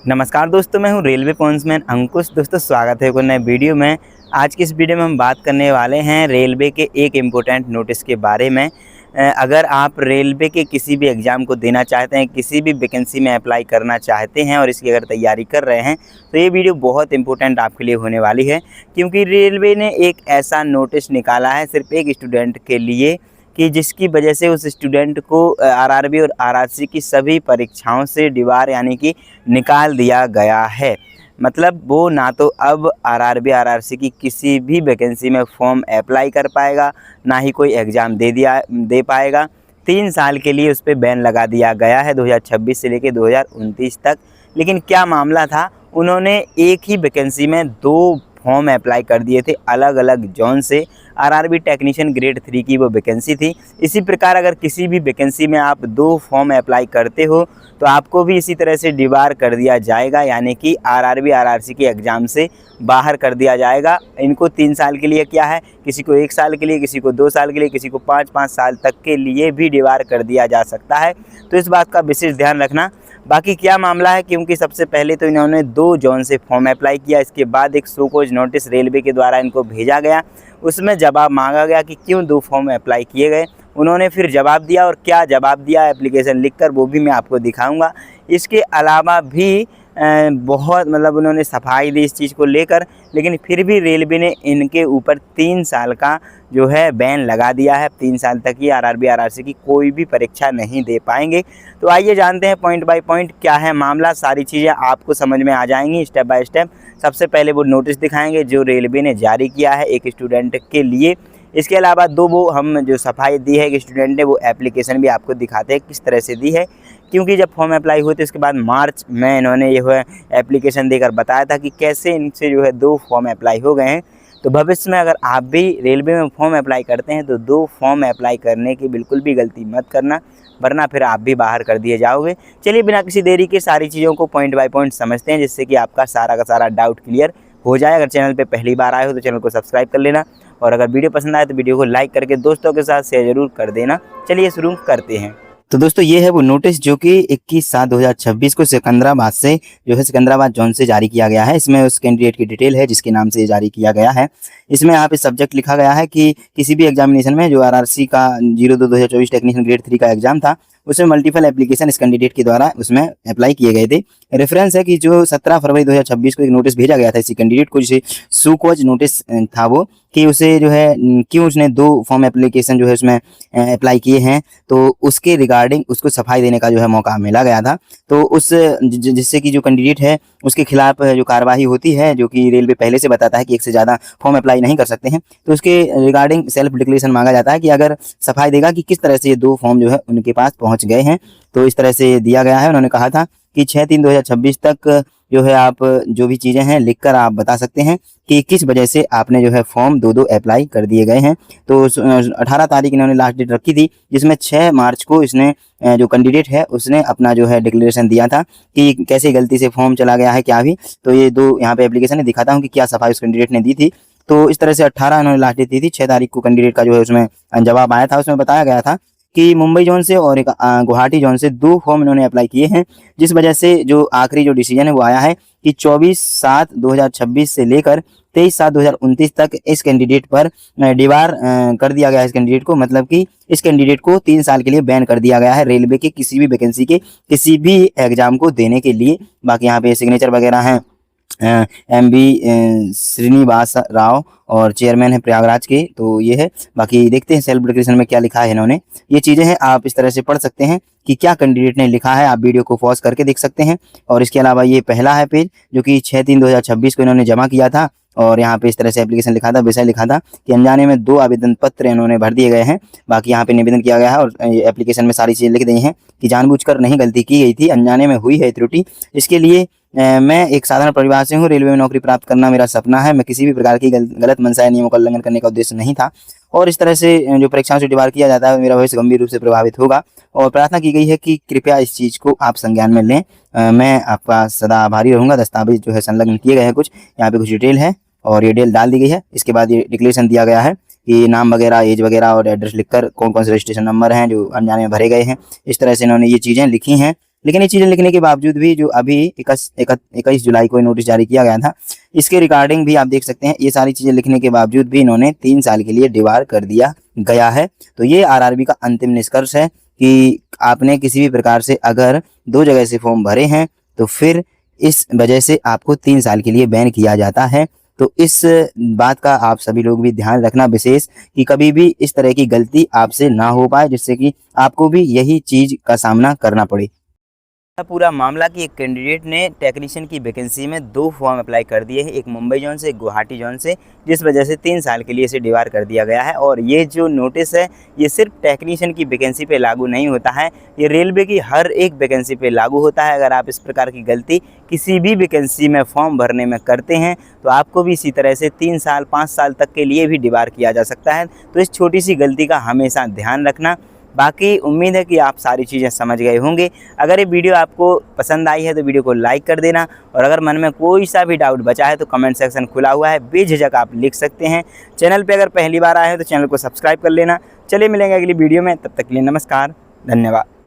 नमस्कार दोस्तों, मैं हूं रेलवे पॉइंट्समैन अंकुश। दोस्तों स्वागत है एक नए वीडियो में। आज की इस वीडियो में हम बात करने वाले हैं रेलवे के एक इम्पोर्टेंट नोटिस के बारे में। अगर आप रेलवे के किसी भी एग्ज़ाम को देना चाहते हैं, किसी भी वैकेंसी में अप्लाई करना चाहते हैं और इसकी अगर तैयारी कर रहे हैं तो ये वीडियो बहुत इंपॉर्टेंट आपके लिए होने वाली है, क्योंकि रेलवे ने एक ऐसा नोटिस निकाला है सिर्फ एक स्टूडेंट के लिए कि जिसकी वजह से उस स्टूडेंट को आरआरबी और आरआरसी की सभी परीक्षाओं से डीबार यानी कि निकाल दिया गया है। मतलब वो ना तो अब आरआरबी आरआरसी की किसी भी वैकेंसी में फॉर्म अप्लाई कर पाएगा, ना ही कोई एग्ज़ाम दे पाएगा। 3 साल के लिए उस पर बैन लगा दिया गया है, 2026 से लेकर 2029 तक। लेकिन क्या मामला था, उन्होंने एक ही वैकेंसी में 2 फॉर्म अप्लाई कर दिए थे अलग अलग जोन से। आरआरबी टेक्नीशियन ग्रेड 3 की वो वैकेंसी थी। इसी प्रकार अगर किसी भी वैकेंसी में आप 2 फॉर्म अप्लाई करते हो तो आपको भी इसी तरह से डिबार कर दिया जाएगा, यानी कि आरआरबी आरआरसी के एग्ज़ाम से बाहर कर दिया जाएगा। इनको 3 साल के लिए क्या है, किसी को 1 साल के लिए, किसी को 2 साल के लिए, किसी को 5-5 साल तक के लिए भी डिबार कर दिया जा सकता है। तो इस बात का विशेष ध्यान रखना। बाकी क्या मामला है, क्योंकि सबसे पहले तो इन्होंने 2 जोन से फॉर्म अप्लाई किया, इसके बाद एक शोकॉज नोटिस रेलवे के द्वारा इनको भेजा गया। उसमें जवाब मांगा गया कि क्यों 2 फॉर्म अप्लाई किए गए। उन्होंने फिर जवाब दिया, और क्या जवाब दिया एप्लीकेशन लिखकर वो भी मैं आपको दिखाऊंगा। इसके अलावा भी बहुत उन्होंने सफाई दी इस चीज़ को लेकर, लेकिन फिर भी रेलवे ने इनके ऊपर 3 साल का जो है बैन लगा दिया है। 3 साल तक ही आरआरबी आरआरसी की कोई भी परीक्षा नहीं दे पाएंगे। तो आइए जानते हैं पॉइंट बाय पॉइंट क्या है मामला। सारी चीज़ें आपको समझ में आ जाएंगी स्टेप बाय स्टेप। सबसे पहले वो नोटिस दिखाएंगे जो रेलवे ने जारी किया है एक स्टूडेंट के लिए। इसके अलावा 2 वो हम जो सफाई दी है एक स्टूडेंट ने, वो एप्लीकेशन भी आपको दिखाते हैं किस तरह से दी है। क्योंकि जब फॉर्म अप्लाई हुए थे उसके बाद मार्च में इन्होंने ये है एप्लीकेशन देकर बताया था कि कैसे इनसे जो है 2 फॉर्म अप्लाई हो गए हैं। तो भविष्य में अगर आप भी रेलवे में फॉर्म अप्लाई करते हैं तो 2 फॉर्म अप्लाई करने की बिल्कुल भी गलती मत करना, वरना फिर आप भी बाहर कर दिए जाओगे। चलिए बिना किसी देरी के सारी चीज़ों को पॉइंट बाय पॉइंट समझते हैं, जिससे कि आपका सारा का सारा डाउट क्लियर हो जाए। अगर चैनल पे पहली बार आए हो तो चैनल को सब्सक्राइब कर लेना, और अगर वीडियो पसंद आए तो वीडियो को लाइक करके दोस्तों के साथ शेयर जरूर कर देना। चलिए शुरू करते हैं। तो दोस्तों ये है वो नोटिस जो कि 21/7/2026 को सिकंदराबाद से जो है सिकंदराबाद जोन से जारी किया गया है। इसमें उस कैंडिडेट की डिटेल है जिसके नाम से जारी किया गया है। इसमें यहाँ पे सब्जेक्ट लिखा गया है कि किसी भी एग्जामिनेशन में जो आरआरसी का 02/2024 टेक्नीशियन ग्रेड 3 का एग्जाम था, उसमें मल्टीपल एप्लीकेशन इस कैंडिडेट के द्वारा उसमें अप्लाई किए गए थे। रेफरेंस है कि जो 17 फरवरी 2026 को एक नोटिस भेजा गया था इसी कैंडिडेट को, जिसे शोकॉज नोटिस था वो, कि उसे जो है क्यों उसने 2 फॉर्म एप्लीकेशन जो है उसमें अप्लाई किए हैं, तो उसके रिगार्डिंग उसको सफाई देने का जो है मौका मिला गया था। तो उस जिससे कि जो कैंडिडेट है उसके खिलाफ जो कार्रवाई होती है, जो कि रेलवे पहले से बताता है कि 1 से ज़्यादा फॉर्म अप्लाई नहीं कर सकते हैं, तो उसके रिगार्डिंग सेल्फ डिक्लेरेशन मांगा जाता है कि अगर सफाई देगा कि किस तरह से ये 2 फॉर्म जो है उनके पास पहुंच गए हैं। तो इस तरह से दिया गया है। उन्होंने कहा था कि 6/3/2026 तक जो है आप जो भी चीज़ें हैं लिखकर आप बता सकते हैं कि किस वजह से आपने जो है फॉर्म 2 अप्लाई कर दिए गए हैं। तो 18 तारीख इन्होंने लास्ट डेट रखी थी, जिसमें 6 मार्च को इसने जो कैंडिडेट है उसने अपना जो है डिक्लेरेशन दिया था कि कैसे गलती से फॉर्म चला गया है क्या भी। तो ये 2 यहाँ पे एप्लीकेशन है, दिखाता हूँ कि क्या सफाई उस कैंडिडेट ने दी थी। तो इस तरह से 18 इन्होंने लास्ट डेट दी थी। 6 तारीख को कैंडिडेट का जो है उसमें जवाब आया था। उसमें बताया गया था कि मुंबई जोन से और एक गुवाहाटी जोन से 2 फॉर्म इन्होंने अप्लाई किए हैं, जिस वजह से जो आखिरी जो डिसीजन है वो आया है कि 24/7/2026 से लेकर 23/7/2029 तक इस कैंडिडेट पर डिबार कर दिया गया है। इस कैंडिडेट को मतलब कि इस कैंडिडेट को 3 साल के लिए बैन कर दिया गया है रेलवे के किसी भी वैकेंसी के किसी भी एग्जाम को देने के लिए। बाकी यहाँ पे सिग्नेचर वगैरह हैं MB श्रीनिवास राव, और चेयरमैन है प्रयागराज के। तो ये है। बाकी देखते हैं सेल्फ डिक्लेरेशन में क्या लिखा है इन्होंने। ये चीज़ें हैं, आप इस तरह से पढ़ सकते हैं कि क्या कैंडिडेट ने लिखा है। आप वीडियो को पॉज करके देख सकते हैं। और इसके अलावा ये पहला है पेज जो कि 6/3/2026 को इन्होंने जमा किया था, और यहाँ पे इस तरह से एप्लीकेशन लिखा था, विषय लिखा था कि अनजाने में 2 आवेदन पत्र इन्होंने भर दिए गए हैं। बाकी यहाँ पे निवेदन किया गया है, और एप्लीकेशन में सारी चीज़ें लिख दी हैं कि जानबूझकर नहीं गलती की गई थी, अनजाने में हुई है त्रुटि। इसके लिए मैं एक साधारण परिवार से हूँ। रेलवे में नौकरी प्राप्त करना मेरा सपना है। मैं किसी भी प्रकार की गलत मंशा या नियमों का उल्लंघन करने का उद्देश्य नहीं था, और इस तरह से जो परीक्षाओं से डिबार किया जाता है मेरा भविष्य गंभीर रूप से प्रभावित होगा, और प्रार्थना की गई है कि कृपया इस चीज़ को आप संज्ञान में लें। मैं आपका सदा आभारी रहूँगा। दस्तावेज जो है संलग्न किए गए हैं, कुछ यहाँ पे कुछ डिटेल है और ये डिटेल डाल दी गई है। इसके बाद ये डिक्लेरेशन दिया गया है कि नाम वगैरह, एज वगैरह और एड्रेस लिखकर कौन कौन से रजिस्ट्रेशन नंबर हैं जो अनजाने में भरे गए हैं। इस तरह से इन्होंने ये चीज़ें लिखी हैं। लेकिन ये चीज़ें लिखने के बावजूद भी जो अभी 21 जुलाई को नोटिस जारी किया गया था, इसके रिगार्डिंग भी आप देख सकते हैं, ये सारी चीज़ें लिखने के बावजूद भी इन्होंने 3 साल के लिए डिबार कर दिया गया है। तो ये आरआरबी का अंतिम निष्कर्ष है कि आपने किसी भी प्रकार से अगर 2 जगह से फॉर्म भरे हैं तो फिर इस वजह से आपको 3 साल के लिए बैन किया जाता है। तो इस बात का आप सभी लोग भी ध्यान रखना विशेष कि कभी भी इस तरह की गलती आपसे ना हो पाए, जिससे कि आपको भी यही चीज़ का सामना करना पड़े। पूरा मामला कि एक कैंडिडेट ने टेक्नीशियन की वैकेंसी में 2 फॉर्म अप्लाई कर दिए हैं, एक मुंबई जोन से, एक गुवाहाटी जोन से, जिस वजह से 3 साल के लिए इसे डिबार कर दिया गया है। और ये जो नोटिस है ये सिर्फ टेक्नीशियन की वैकेंसी पे लागू नहीं होता है, ये रेलवे की हर एक वैकेंसी पे लागू होता है। अगर आप इस प्रकार की गलती किसी भी वैकेंसी में फॉर्म भरने में करते हैं तो आपको भी इसी तरह से 3 साल 5 साल तक के लिए भी डिबार किया जा सकता है। तो इस छोटी सी गलती का हमेशा ध्यान रखना। बाकी उम्मीद है कि आप सारी चीज़ें समझ गए होंगे। अगर ये वीडियो आपको पसंद आई है तो वीडियो को लाइक कर देना, और अगर मन में कोई सा भी डाउट बचा है तो कमेंट सेक्शन खुला हुआ है, बेझिझक आप लिख सकते हैं। चैनल पे अगर पहली बार आए हैं तो चैनल को सब्सक्राइब कर लेना। चलिए मिलेंगे अगली वीडियो में, तब तक के लिए नमस्कार, धन्यवाद।